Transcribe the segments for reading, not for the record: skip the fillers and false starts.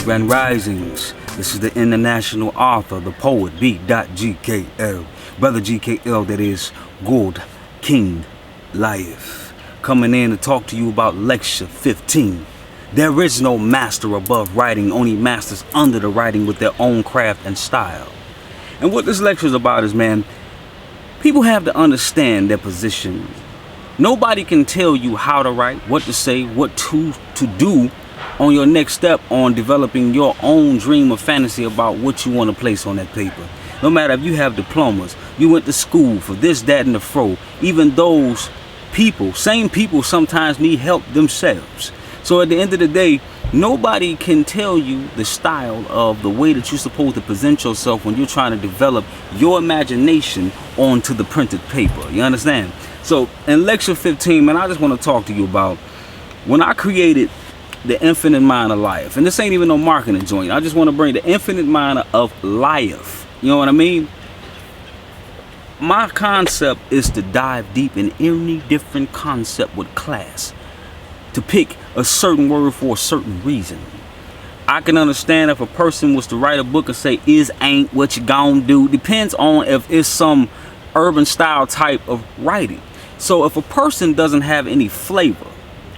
Grand Risings. This is the international author, the poet, B.GKL. Brother GKL, that is, God, King, Lio'lf. Coming in to talk to you about lecture 15. There is no master above writing, only masters under the writing with their own craft and style. And what this lecture is about is, man, people have to understand their position. Nobody can tell you how to write, what to say, what to do on your next step on developing your own dream or fantasy about what you want to place on that paper. No matter if you have diplomas, you went to school for this, that, and the fro, even those people, same people sometimes need help themselves. So at the end of the day, nobody can tell you the style of the way that you're supposed to present yourself when you're trying to develop your imagination onto the printed paper. You understand? So in lecture 15, man, I just want to talk to you about when I created the infinite mind of Lio'lf. And this ain't even no marketing joint. I just want to bring the infinite mind of Lio'lf. You know what I mean? My concept is to dive deep in any different concept with class. To pick a certain word for a certain reason. I can understand if a person was to write a book and say, is, ain't, what you gonna do. Depends on if it's some urban style type of writing. So if a person doesn't have any flavor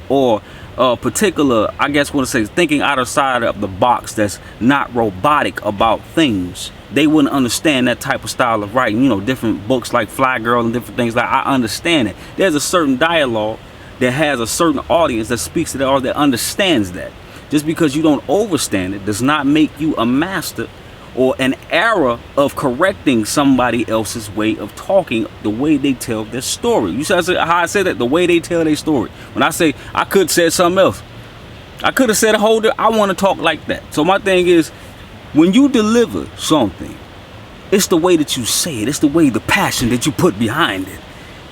or particular, I guess what to say, thinking outside of the box, that's not robotic about things, they wouldn't understand that type of style of writing. You know, different books like Fly Girl and different things like I understand it. There's a certain dialogue that has a certain audience that speaks to that or that understands that. Just because you don't understand it does not make you a master or an error of correcting somebody else's way of talking, the way they tell their story. You see how I said that? The way they tell their story. When I say I could have said something else, I could have said I want to talk like that. So my thing is, when you deliver something, it's the way that you say it. It's the way, the passion that you put behind it.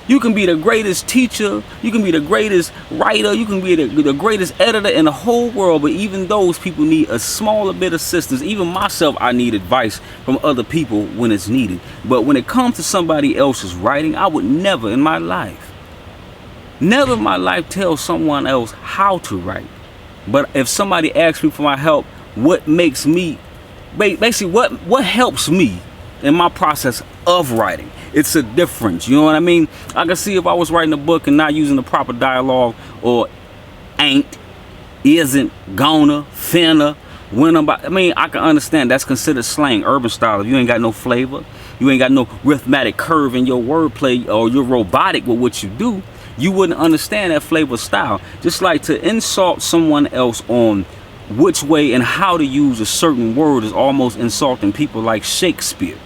You can be the greatest teacher, you can be the greatest writer, you can be the greatest editor in the whole world, but even those people need a smaller bit of assistance. Even myself, I need advice from other people when it's needed. But when it comes to somebody else's writing, I would never in my life tell someone else how to write. But if somebody asks me for my help, what makes me, basically what helps me in my process of writing, it's a difference. You know what I mean? I can see if I was writing a book and not using the proper dialogue, or ain't, isn't, gonna, finna, when about. I mean, I can understand that's considered slang, urban style. If you ain't got no flavor, you ain't got no rhythmic curve in your wordplay, or you're robotic with what you do, you wouldn't understand that flavor style. Just like to insult someone else on which way and how to use a certain word is almost insulting people like Shakespeare.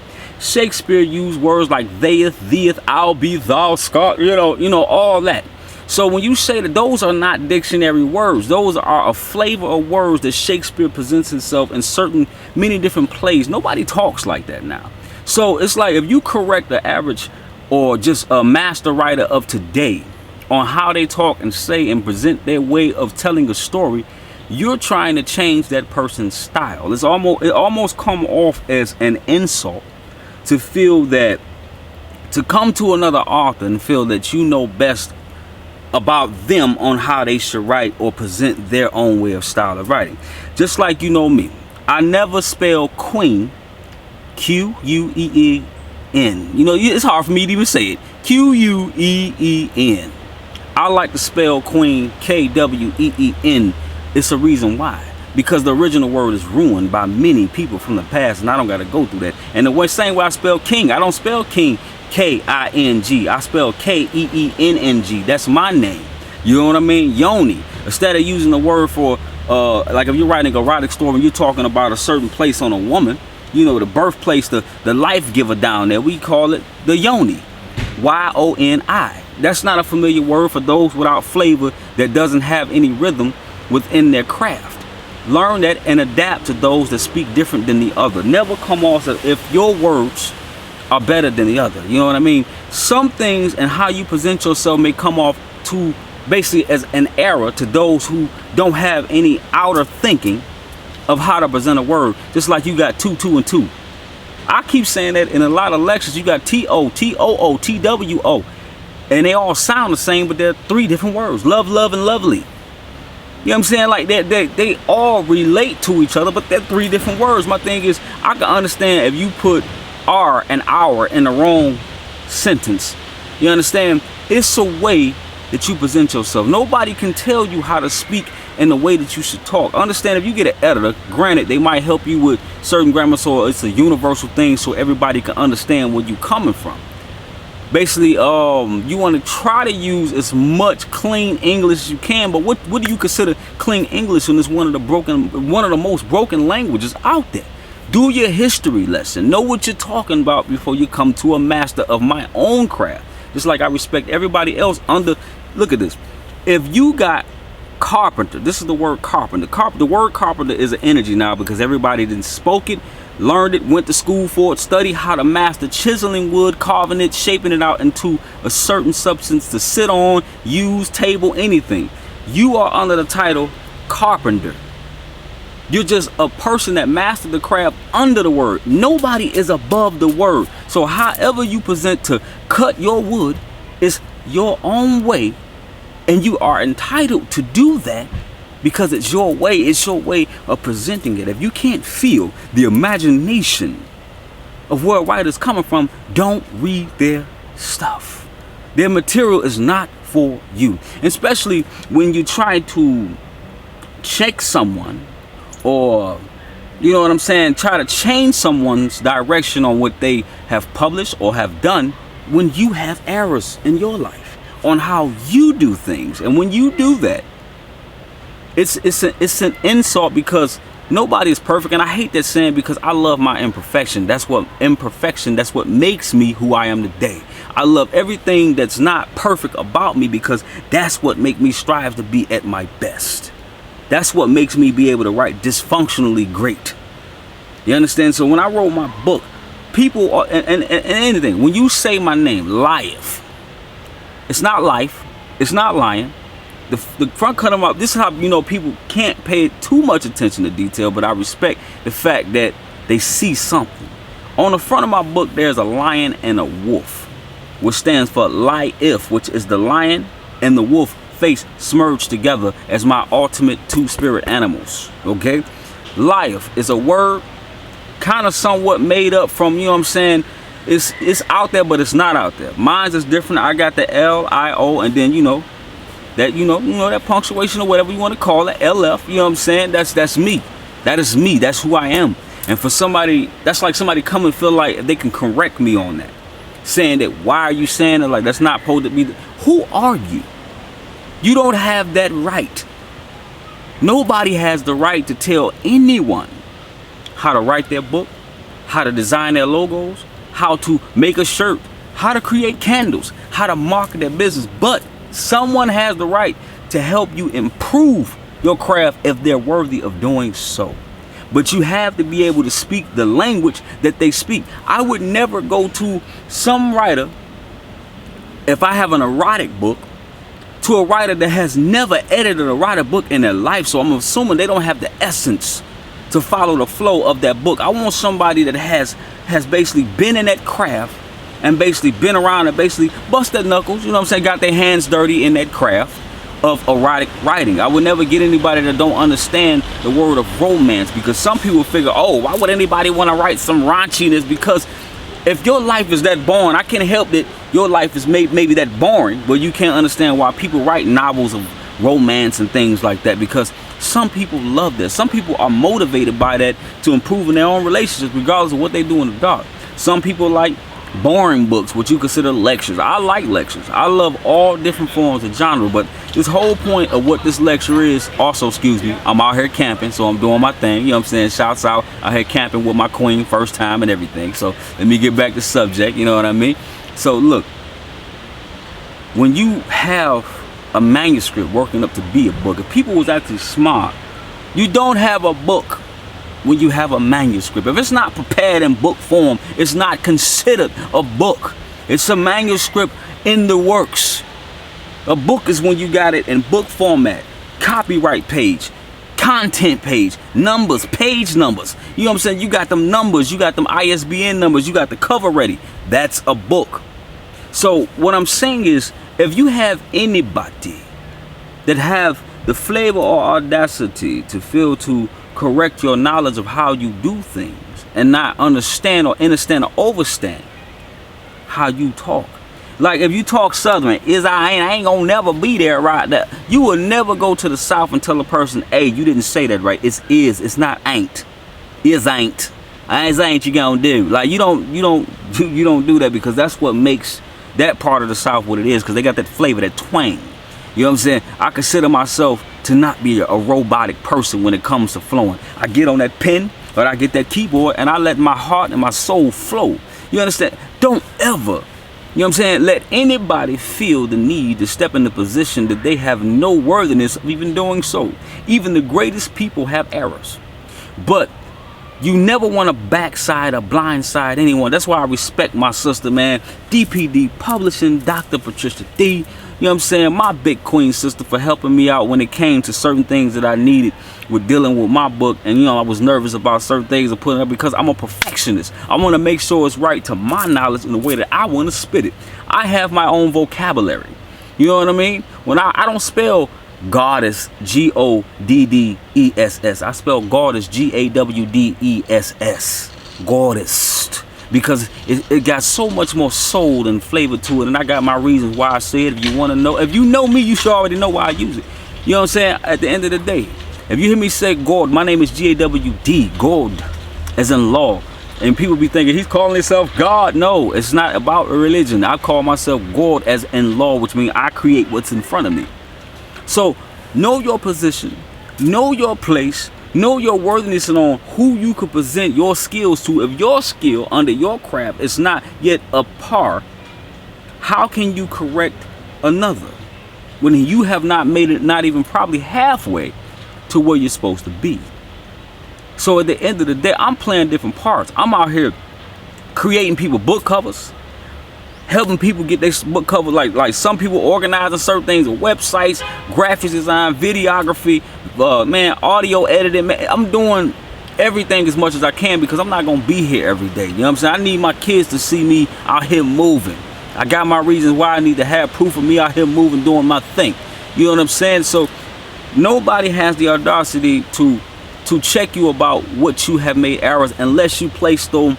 Shakespeare used words like they'th, theeth, I'll be, thou, Scott, you know, all that. So when you say that, those are not dictionary words. Those are a flavor of words that Shakespeare presents himself in many different plays. Nobody talks like that now. So it's like if you correct the average or just a master writer of today on how they talk and say and present their way of telling a story, you're trying to change that person's style. It almost come off as an insult to feel that, to come to another author and feel that you know best about them on how they should write or present their own way of style of writing. Just like, you know me, I never spell queen Queen. You know, it's hard for me to even say it. Queen. I like to spell queen Kween. It's a reason why. Because the original word is ruined by many people from the past, and I don't got to go through that. And the same way I spell king, I don't spell king K-I-N-G. I spell K-E-E-N-N-G. That's my name. You know what I mean? Yoni. Instead of using the word for, like if you're writing a erotic story and you're talking about a certain place on a woman, you know, the birthplace, the life giver down there, we call it the Yoni. Y-O-N-I. That's not a familiar word for those without flavor that doesn't have any rhythm within their craft. Learn that and adapt to those that speak different than the other. Never come off as if your words are better than the other. You know what I mean? Some things and how you present yourself may come off to basically as an error to those who don't have any outer thinking of how to present a word. Just like you got 2, 2, and 2. I keep saying that in a lot of lectures. You got T-O, T-O-O, T-W-O. And they all sound the same, but they're 3 different words. Love, love, and lovely. You know what I'm saying? Like they all relate to each other, but they're 3 different words. My thing is, I can understand if you put R and our in the wrong sentence. You understand? It's a way that you present yourself. Nobody can tell you how to speak in the way that you should talk. Understand, if you get an editor, granted, they might help you with certain grammar, so it's a universal thing so everybody can understand where you're coming from. Basically, you want to try to use as much clean English as you can, but what do you consider clean English when it's one of the most broken languages out there? Do your history lesson. Know what you're talking about before you come to a master of my own craft. Just like I respect everybody else under. Look at this. If you got carpenter, this is the word carpenter. The word carpenter is an energy now, because everybody didn't spoke it, learned it, went to school for it, studied how to master chiseling wood, carving it, shaping it out into a certain substance to sit on, use, table, anything. You are under the title carpenter. You're just a person that mastered the craft under the word. Nobody is above the word. So however you present to cut your wood is your own way, and you are entitled to do that because it's your way. It's your way of presenting it. If you can't feel the imagination of where a writer's coming from, don't read their stuff. Their material is not for you. Especially when you try to check someone, or, you know what I'm saying, try to change someone's direction on what they have published or have done, when you have errors in your life on how you do things. And when you do that, it's an insult, because nobody is perfect. And I hate that saying, because I love my imperfection. That's what makes me who I am today. I love everything that's not perfect about me, because that's what makes me strive to be at my best. That's what makes me be able to write dysfunctionally great. You understand? So when I wrote my book, people are, and anything, when you say my name, Lio'lf, it's not life, it's not lying. The front cut them up. This is how, you know, people can't pay too much attention to detail, but I respect the fact that they see something. On the front of my book, there's a lion and a wolf, which stands for Lio'lf, which is the lion and the wolf face merged together as my ultimate 2 spirit animals. Okay, Lio'lf is a word kind of somewhat made up from, you know what I'm saying, it's out there, but it's not out there. Mine's is different. I got the L-I-O, and then you know that punctuation or whatever you want to call it, LF. You know what I'm saying? That's me. That is me. That's who I am. And for somebody, that's like somebody come and feel like they can correct me on that, saying that, why are you saying it like that's not supposed to be? Who are you? You don't have that right. Nobody has the right to tell anyone how to write their book, how to design their logos, how to make a shirt, how to create candles, how to market their business. But someone has the right to help you improve your craft if they're worthy of doing so. But you have to be able to speak the language that they speak. I would never go to some writer, if I have an erotic book, to a writer that has never edited a writer book in their life. So I'm assuming they don't have the essence to follow the flow of that book. I want somebody that has basically been in that craft and basically been around and basically bust their knuckles, you know what I'm saying, got their hands dirty in that craft of erotic writing. I would never get anybody that don't understand the word of romance, because some people figure, oh, why would anybody want to write some raunchiness? Because if your life is that boring, I can't help that your life is maybe that boring, but you can't understand why people write novels of romance and things like that, because some people love that. Some people are motivated by that to improve in their own relationships, regardless of what they do in the dark. Some people like boring books, what you consider lectures. I like lectures. I love all different forms of genre, but this whole point of what this lecture is, also, excuse me, I'm out here camping, so I'm doing my thing, you know what I'm saying, shouts out here camping with my queen, first time and everything. So let me get back to subject, you know what I mean? So look, when you have a manuscript working up to be a book, if people was actually smart, you don't have a book when you have a manuscript. If it's not prepared in book form, it's not considered a book. It's a manuscript in the works. A book is when you got it in book format, copyright page, content page, numbers, page numbers. You know what I'm saying? You got them numbers, you got them ISBN numbers, you got the cover ready. That's a book. So what I'm saying is, if you have anybody that have the flavor or audacity to feel to correct your knowledge of how you do things and not understand or understand or overstand how you talk. Like if you talk Southern, I ain't gonna never be there right there. You will never go to the South and tell a person, hey, you didn't say that right. It's is, it's not ain't. Is ain't. Ain't you gonna do. Like you don't do that, because that's what makes that part of the South what it is, because they got that flavor, that twang. You know what I'm saying? I consider myself to not be a robotic person when it comes to flowing. I get on that pen, or I get that keyboard, and I let my heart and my soul flow. You understand? Don't ever, you know what I'm saying, let anybody feel the need to step in the position that they have no worthiness of even doing so. Even the greatest people have errors. But you never want to backside or blindside anyone. That's why I respect my sister, man. DPD Publishing, Dr. Patricia D. You know what I'm saying? My big queen sister, for helping me out when it came to certain things that I needed with dealing with my book. And, you know, I was nervous about certain things and putting it up because I'm a perfectionist. I want to make sure it's right to my knowledge in the way that I want to spit it. I have my own vocabulary. You know what I mean? When I don't spell goddess, Godddess. I spell goddess, Gawdess. Goddess. Because it got so much more soul and flavor to it, and I got my reasons why I say it. If you want to know, if you know me, you should already know why I use it. You know what I'm saying? At the end of the day, if you hear me say God, my name is Gawd, God, as in law, and people be thinking he's calling himself God. No, it's not about a religion. I call myself God as in law, which means I create what's in front of me. So know your position, know your place, know your worthiness, and on who you could present your skills to. If your skill under your craft is not yet up par, how can you correct another when you have not made it, not even probably halfway to where you're supposed to be? So at the end of the day, I'm playing different parts. I'm out here creating people book covers, helping people get their book cover, like some people organizing certain things, websites, graphics design, videography, man, audio editing. Man, I'm doing everything as much as I can, because I'm not gonna be here every day. You know what I'm saying? I need my kids to see me out here moving. I got my reasons why I need to have proof of me out here moving, doing my thing. You know what I'm saying? So nobody has the audacity to check you about what you have made errors, unless you place them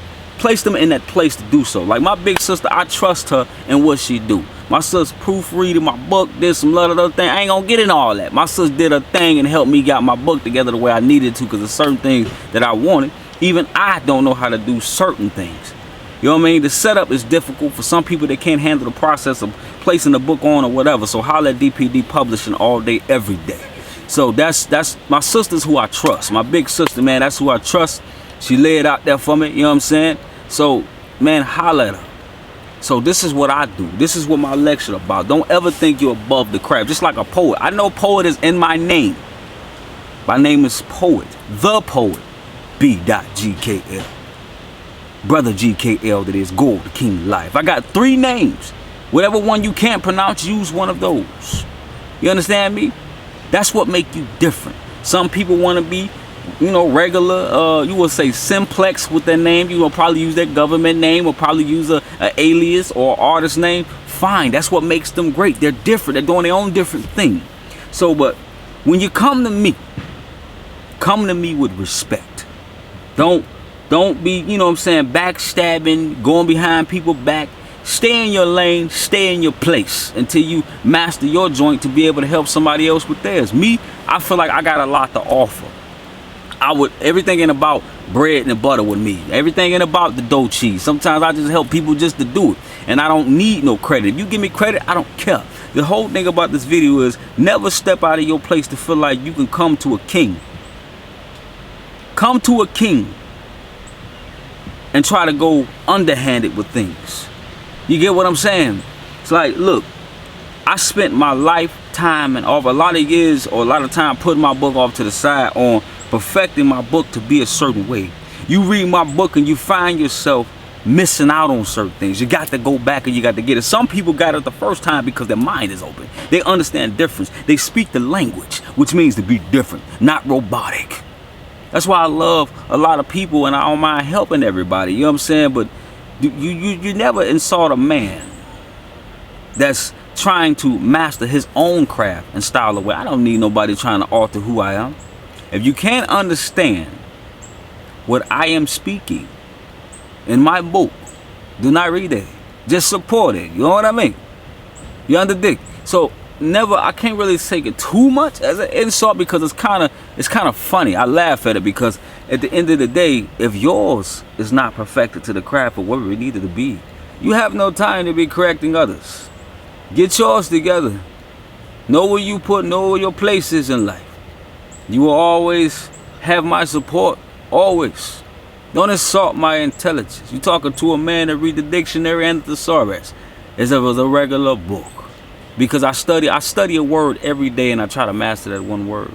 in that place to do so. Like my big sister, I trust her in what she do. My sister proofreading my book, did some other thing. I ain't gonna get in all that. My sister did her thing and helped me get my book together the way I needed to, because there's certain things that I wanted. Even I don't know how to do certain things. You know what I mean? The setup is difficult for some people that can't handle the process of placing the book on or whatever. So holla at DPD Publishing all day, every day. So that's my sister's who I trust. My big sister, man, that's who I trust. She laid it out there for me, you know what I'm saying? So, man, holla at her. So this is what I do. This is what my lecture about. Don't ever think you're above the craft. Just like a poet. I know poet is in my name. My name is Poet. The Poet. B.GKL. Brother GKL, that is Gold King Life. I got 3 names. Whatever one you can't pronounce, use one of those. You understand me? That's what make you different. Some people want to be, you know, regular, you will say simplex with their name. You will probably use their government name, or probably use a alias or artist name. Fine, that's what makes them great. They're different. They're doing their own different thing. So, but when you come to me with respect. Don't be, you know what I'm saying, backstabbing, going behind people's back. Stay in your lane, stay in your place until you master your joint to be able to help somebody else with theirs. Me, I feel like I got a lot to offer. Everything ain't about bread and butter with me. Everything ain't about the dough cheese. Sometimes I just help people just to do it, and I don't need no credit. If you give me credit, I don't care. The whole thing about this video is never step out of your place to feel like you can come to a king. Come to a king and try to go underhanded with things. You get what I'm saying? It's like, look, I spent my lifetime and over a lot of years or a lot of time putting my book off to the side on perfecting my book to be a certain way. You read my book and you find yourself missing out on certain things. You got to go back and you got to get it. Some people got it the first time because their mind is open. They understand difference. They speak the language, which means to be different, not robotic. That's why I love a lot of people and I don't mind helping everybody. You know what I'm saying? But you never insult a man that's trying to master his own craft and style of way. I don't need nobody trying to alter who I am. If you can't understand what I am speaking in my book, do not read it. Just support it. You know what I mean? You understand? So never, I can't really take it too much as an insult because it's kind of funny. I laugh at it because at the end of the day, if yours is not perfected to the craft of whatever it needed to be, you have no time to be correcting others. Get yours together. Know where you put, know where your place is in life. You will always have my support, always. Don't insult my intelligence. You're talking to a man that read the dictionary and the thesaurus as if it was a regular book. Because I study a word every day and I try to master that one word.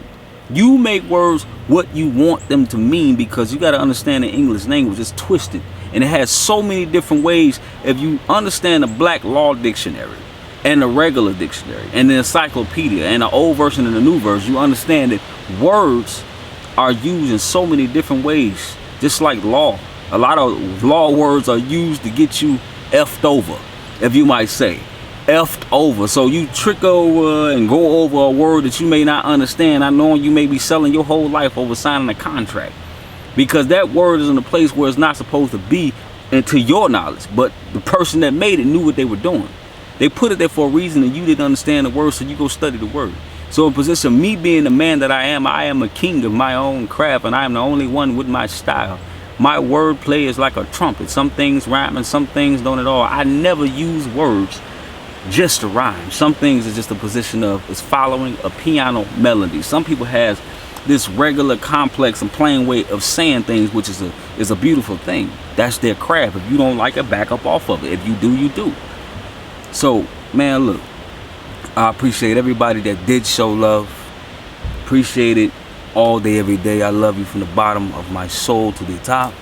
You make words what you want them to mean because you got to understand the English language. It's twisted and it has so many different ways. If you understand the Black Law Dictionary and the regular dictionary and the encyclopedia and the old version and the new version, you understand that words are used in so many different ways. Just like law. A lot of law words are used to get you effed over, if you might say. Effed over. So you trick over and go over a word that you may not understand. I know you may be selling your whole life over signing a contract. Because that word is in a place where it's not supposed to be, and to your knowledge. But the person that made it knew what they were doing. They put it there for a reason and you didn't understand the word, so you go study the word. So in position of me being the man that I am a king of my own craft, and I am the only one with my style. My wordplay is like a trumpet. Some things rhyme and some things don't at all. I never use words just to rhyme. Some things is just a position of is following a piano melody. Some people have this regular complex and plain way of saying things, which is a beautiful thing. That's their craft. If you don't like it, back up off of it. If you do, you do. So, man, look. I appreciate everybody that did show love. Appreciate it all day, every day. I love you from the bottom of my soul to the top.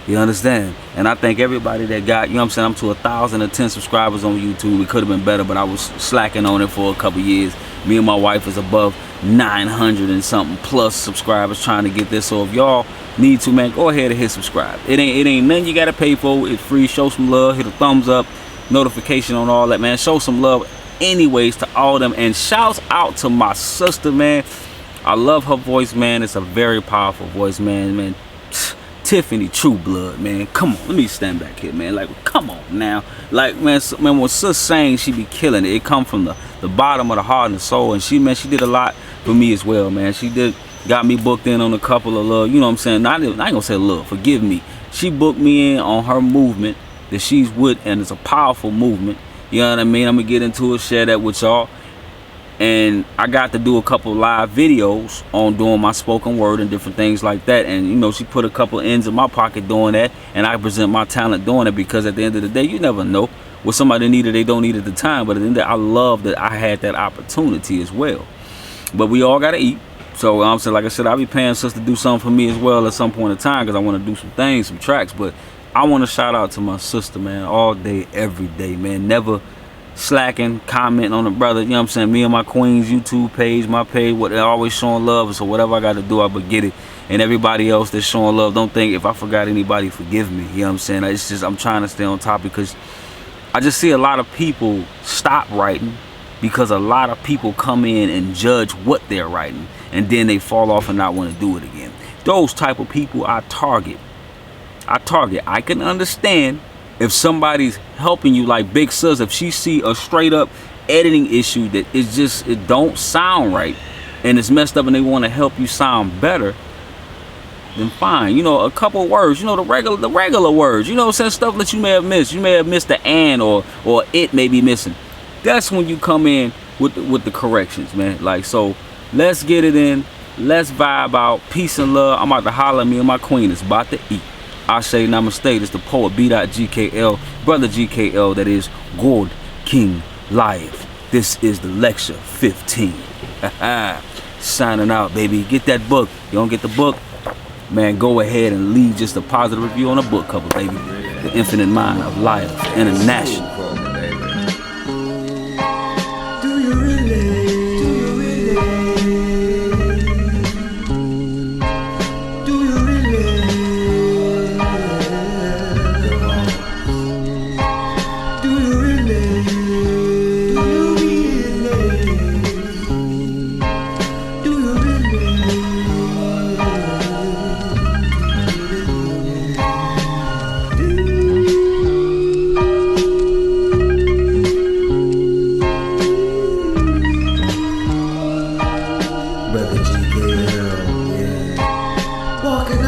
You understand? And I thank everybody that got, you know what I'm saying, I'm to 1,010 subscribers on YouTube. It could have been better, but I was slacking on it for a couple years. Me and my wife is above 900 and something plus subscribers trying to get this. So if y'all need to, man, go ahead and hit subscribe. It ain't nothing you got to pay for. It's free. Show some love. Hit a thumbs up. Notification on all that, man. Show some love anyways to all of them, and shouts out to my sister, man. I love her voice, man. It's a very powerful voice, man. Tiffany True Blood, man. Come on, let me stand back here, man. Like, come on now. Like, man, when sis sang, she be killing it. It come from the bottom of the heart and the soul, and she did a lot for me as well, man. She got me booked in on a couple of little, you know what I'm saying, I ain't gonna say little, forgive me. She booked me in on her movement that she's with, and it's a powerful movement. You know what I mean? I'm gonna get into it, share that with y'all. And I got to do a couple live videos on doing my spoken word and different things like that. And you know, she put a couple ends in my pocket doing that, and I present my talent doing it, because at the end of the day, you never know what somebody needed. They don't need at the time, but at the end of the day, I love that I had that opportunity as well. But we all gotta eat. So I'm saying, like I said, I'll be paying sis to do something for me as well at some point in time, because I want to do some things, some tracks. But I want to shout out to my sister, man, all day, every day, man. Never slacking, commenting on the brother, you know what I'm saying? Me and my queen's YouTube page, my page, what they're always showing love. So whatever I got to do, I but get it. And everybody else that's showing love, don't think if I forgot anybody, forgive me. You know what I'm saying? It's just, I'm trying to stay on top, because I just see a lot of people stop writing because a lot of people come in and judge what they're writing, and then they fall off and not want to do it again. Those type of people I target. I can understand if somebody's helping you, like Big Sis, if she see a straight up editing issue that is just, it don't sound right and it's messed up, and they want to help you sound better, then fine. You know, a couple words, you know, the regular words, you know what I'm saying, stuff that you may have missed. You may have missed the and or it may be missing. That's when you come in with the corrections, man. Like, so let's get it in. Let's vibe out. Peace and love. I'm about to holler at me and my queen is about to eat. I say namaste. It's the poet B.GKL, Brother GKL, that is God King Lio'lf. This is the lecture 15. Signing out, baby. Get that book. You don't get the book, man, go ahead and leave just a positive review on the book cover, baby. the infinite mind of Lio'lf International. Do you really? Do you really? Do you really? Do you really? Do you really? Brother G.K.L, yeah. Walking